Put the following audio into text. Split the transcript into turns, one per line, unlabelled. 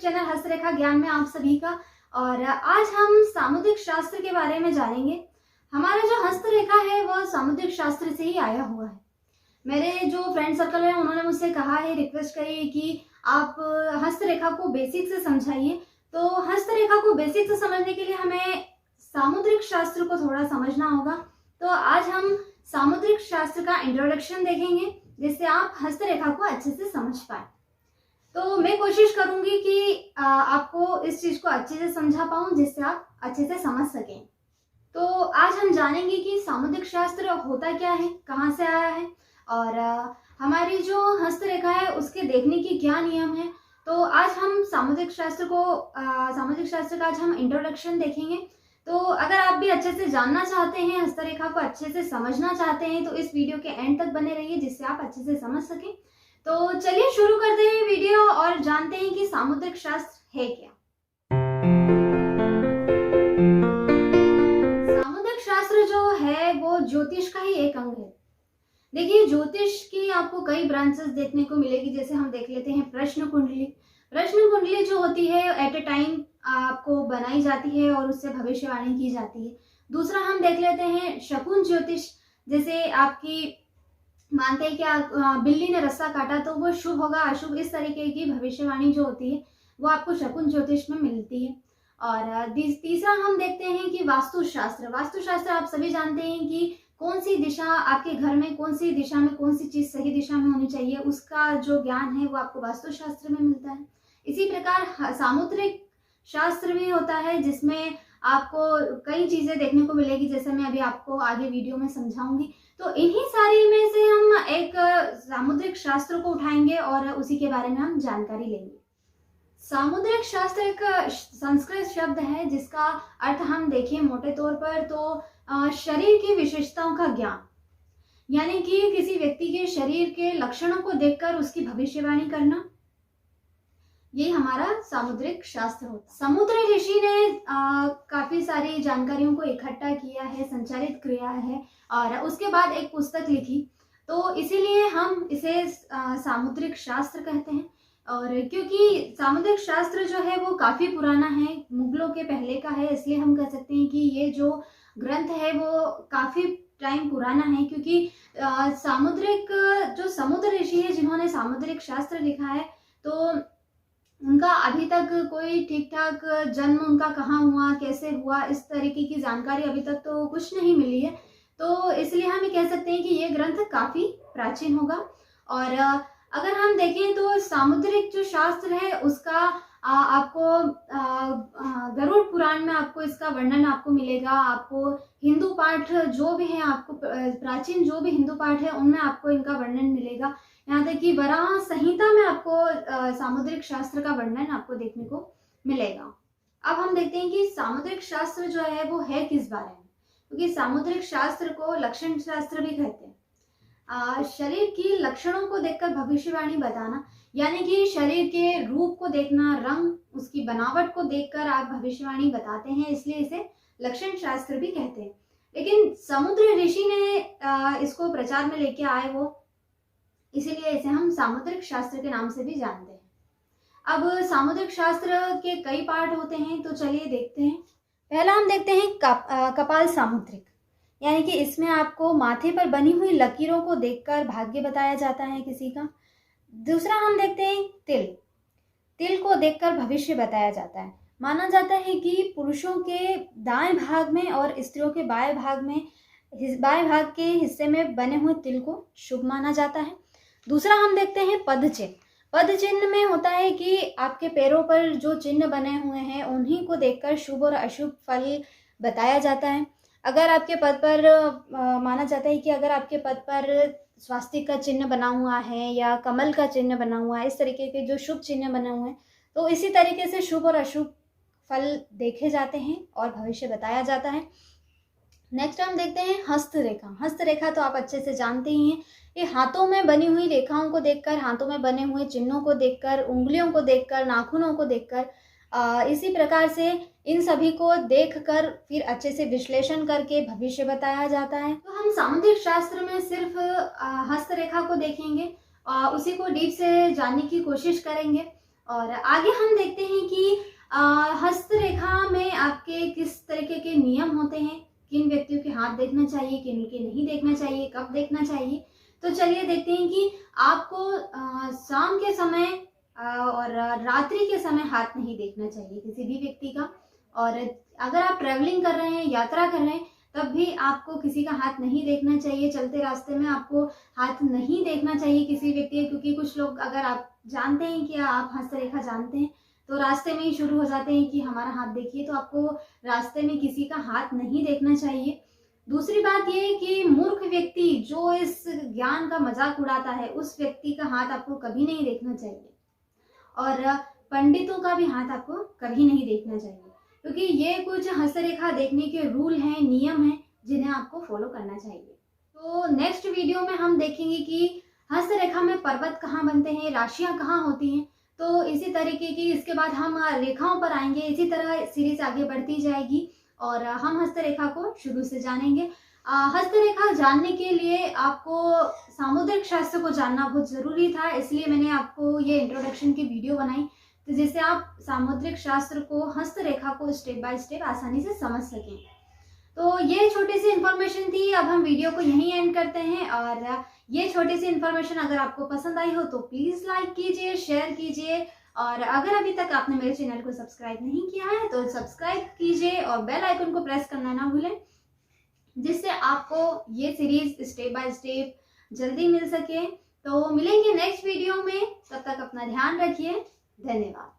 Channel हस्तरेखा ज्ञान में आप सभी का। और आज हम सामुद्रिक शास्त्र के बारे में जानेंगे। हमारा जो हस्तरेखा है वह सामुद्रिक शास्त्र से ही आया हुआ है। मेरे जो फ्रेंड सर्कल है उन्होंने मुझसे कहा है, रिक्वेस्ट करी है कि आप हस्तरेखा को बेसिक से समझाइए। तो हस्तरेखा को बेसिक से समझने के लिए हमें सामुद्रिक शास्त्र को थोड़ा समझना होगा। तो आज हम सामुद्रिक शास्त्र का इंट्रोडक्शन देखेंगे जिससे आप हस्तरेखा को अच्छे से समझ पाए। तो मैं कोशिश करूंगी कि आपको इस चीज को अच्छे से समझा पाऊं जिससे आप अच्छे से समझ सकें। तो आज हम जानेंगे कि सामुद्रिक शास्त्र होता क्या है, कहाँ से आया है और हमारी जो हस्तरेखा है उसके देखने की क्या नियम है। तो आज हम सामुद्रिक शास्त्र का आज हम इंट्रोडक्शन देखेंगे। तो अगर आप भी अच्छे से जानना चाहते हैं, हस्तरेखा को अच्छे से समझना चाहते हैं, तो इस वीडियो के एंड तक बने रहिए जिससे आप अच्छे से समझ सकें। तो चलिए शुरू करते हैं वीडियो और जानते हैं कि सामुद्रिक शास्त्र है क्या। सामुद्रिक शास्त्र जो है वो ज्योतिष का ही एक अंग है। देखिए, ज्योतिष की आपको कई ब्रांचेस देखने को मिलेगी। जैसे हम देख लेते हैं प्रश्न कुंडली। प्रश्न कुंडली जो होती है एट ए टाइम आपको बनाई जाती है और उससे भविष्यवाणी की जाती है। दूसरा हम देख लेते हैं शकुन ज्योतिष। जैसे आपकी मानते हैं कि बिल्ली ने रस्सा काटा तो वो शुभ होगा अशुभ, इस तरीके की भविष्यवाणी जो होती है वो आपको शकुन ज्योतिष में मिलती है। और तीसरा हम देखते हैं कि वास्तुशास्त्र। वास्तुशास्त्र आप सभी जानते हैं कि कौन सी दिशा आपके घर में, कौन सी दिशा में कौन सी चीज सही दिशा में होनी चाहिए, उसका जो ज्ञान है वो आपको वास्तुशास्त्र में मिलता है। इसी प्रकार सामुद्रिक शास्त्र भी होता है जिसमें आपको कई चीजें देखने को मिलेगी, जैसे मैं अभी आपको आगे वीडियो में समझाऊंगी। तो इन्हीं सारी में से हम एक सामुद्रिक शास्त्र को उठाएंगे और उसी के बारे में हम जानकारी लेंगे। सामुद्रिक शास्त्र एक संस्कृत शब्द है जिसका अर्थ हम देखें मोटे तौर पर तो शरीर की विशेषताओं का ज्ञान, यानी कि किसी व्यक्ति के शरीर के लक्षणों को देखकर उसकी भविष्यवाणी करना, ये हमारा सामुद्रिक शास्त्र होता है। समुद्र ऋषि ने काफी सारी जानकारियों को इकट्ठा किया है, संचारित किया है और उसके बाद एक पुस्तक लिखी। तो इसीलिए हम इसे सामुद्रिक शास्त्र कहते हैं। और क्योंकि सामुद्रिक शास्त्र जो है वो काफी पुराना है, मुगलों के पहले का है, इसलिए हम कह सकते हैं कि ये जो ग्रंथ है वो काफी टाइम पुराना है। क्योंकि जो समुद्र ऋषि है जिन्होंने सामुद्रिक शास्त्र लिखा है, तो उनका अभी तक कोई ठीक ठाक जन्म उनका कहाँ हुआ, कैसे हुआ, इस तरीके की जानकारी अभी तक तो कुछ नहीं मिली है। तो इसलिए हम ये कह सकते हैं कि ये ग्रंथ काफी प्राचीन होगा। और अगर हम देखें तो सामुद्रिक जो शास्त्र है उसका आपको गरुड़ पुराण में आपको इसका वर्णन आपको मिलेगा। आपको हिंदू पाठ जो भी है, आपको प्राचीन जो भी हिंदू पाठ है उनमें आपको इनका वर्णन मिलेगा। यहाँ तक कि वराह संहिता में आपको सामुद्रिक शास्त्र का वर्णन आपको देखने को मिलेगा। अब हम देखते हैं कि सामुद्रिक शास्त्र जो है वो है किस बारे में, क्योंकि सामुद्रिक शास्त्र को लक्षण शास्त्र भी कहते हैं। शरीर की लक्षणों को देखकर भविष्यवाणी बताना, यानी कि शरीर के रूप को देखना, रंग, उसकी बनावट को देखकर आप भविष्यवाणी बताते हैं, इसलिए इसे लक्षण शास्त्र भी कहते हैं। लेकिन समुद्र ऋषि ने इसको प्रचार में लेके आए वो, इसीलिए इसे हम सामुद्रिक शास्त्र के नाम से भी जानते हैं। अब सामुद्रिक शास्त्र के कई पार्ट होते हैं, तो चलिए देखते हैं। पहला हम देखते हैं कपाल सामुद्रिक, यानी कि इसमें आपको माथे पर बनी हुई लकीरों को देखकर भाग्य बताया जाता है किसी का। दूसरा हम देखते हैं तिल को देखकर भविष्य बताया जाता है। माना जाता है कि पुरुषों के दाएं भाग में और स्त्रियों के बाएं भाग के हिस्से में बने हुए तिल को शुभ माना जाता है। दूसरा हम देखते हैं पद चिन्ह में होता है कि आपके पैरों पर जो चिन्ह बने हुए हैं उन्हीं को देखकर शुभ और अशुभ फल बताया जाता है। अगर आपके पद पर माना जाता है कि अगर आपके पद पर स्वास्तिक का चिन्ह बना हुआ है या कमल का चिन्ह बना हुआ है, इस तरीके के जो शुभ चिन्ह बने हुए हैं, तो इसी तरीके से शुभ और अशुभ फल देखे जाते हैं और भविष्य बताया जाता है। नेक्स्ट हम देखते हैं हस्तरेखा। हस्तरेखा तो आप अच्छे से जानते ही हैं। ये हाथों में बनी हुई रेखाओं को देखकर, हाथों में बने हुए चिन्हों को देखकर, उंगलियों को देखकर, नाखूनों को देखकर, इसी प्रकार से इन सभी को देखकर फिर अच्छे से विश्लेषण करके भविष्य बताया जाता है। तो हम सामुद्रिक शास्त्र में सिर्फ हस्तरेखा को देखेंगे, उसी को डीप से जानने की कोशिश करेंगे। और आगे हम देखते हैं कि हस्तरेखा में आपके किस तरीके के नियम होते हैं, किन व्यक्तियों के हाथ देखना चाहिए, किन के नहीं देखना चाहिए, कब देखना चाहिए। तो चलिए देखते हैं कि आपको शाम के समय और रात्रि के समय हाथ नहीं देखना चाहिए किसी भी व्यक्ति का। और अगर आप ट्रैवलिंग कर रहे हैं, यात्रा कर रहे हैं, तब भी आपको किसी का हाथ नहीं देखना चाहिए। चलते रास्ते में आपको हाथ नहीं देखना चाहिए किसी व्यक्ति का, क्योंकि कुछ लोग, अगर आप जानते हैं कि आप हस्तरेखा जानते हैं, तो रास्ते में ही शुरू हो जाते हैं कि हमारा हाथ देखिए। तो आपको रास्ते में किसी का हाथ नहीं देखना चाहिए। दूसरी बात ये है कि मूर्ख व्यक्ति जो इस ज्ञान का मजाक उड़ाता है, उस व्यक्ति का हाथ आपको कभी नहीं देखना चाहिए। और पंडितों का भी हाथ आपको कभी नहीं देखना चाहिए, क्योंकि ये कुछ हस्तरेखा देखने के रूल हैं, नियम हैं, जिन्हें आपको फॉलो करना चाहिए। तो नेक्स्ट वीडियो में हम देखेंगे कि हस्तरेखा में पर्वत कहाँ बनते हैं, राशियां कहाँ होती हैं। तो इसी तरीके की इसके बाद हम रेखाओं पर आएंगे। इसी तरह सीरीज आगे बढ़ती जाएगी और हम हस्तरेखा को शुरू से जानेंगे। हस्तरेखा जानने के लिए आपको सामुद्रिक शास्त्र को जानना बहुत ज़रूरी था, इसलिए मैंने आपको ये इंट्रोडक्शन की वीडियो बनाई, तो जिससे आप सामुद्रिक शास्त्र को, हस्तरेखा को स्टेप बाय स्टेप आसानी से समझ सकें। तो ये छोटी सी इन्फॉर्मेशन थी। अब हम वीडियो को यहीं एंड करते हैं। और ये छोटी सी इन्फॉर्मेशन अगर आपको पसंद आई हो तो प्लीज़ लाइक कीजिए, शेयर कीजिए। और अगर अभी तक आपने मेरे चैनल को सब्सक्राइब नहीं किया है तो सब्सक्राइब कीजिए और बेल आइकन को प्रेस करना ना भूलें, जिससे आपको ये सीरीज स्टेप बाय स्टेप जल्दी मिल सके। तो मिलेंगे नेक्स्ट वीडियो में, तब तक अपना ध्यान रखिए। धन्यवाद।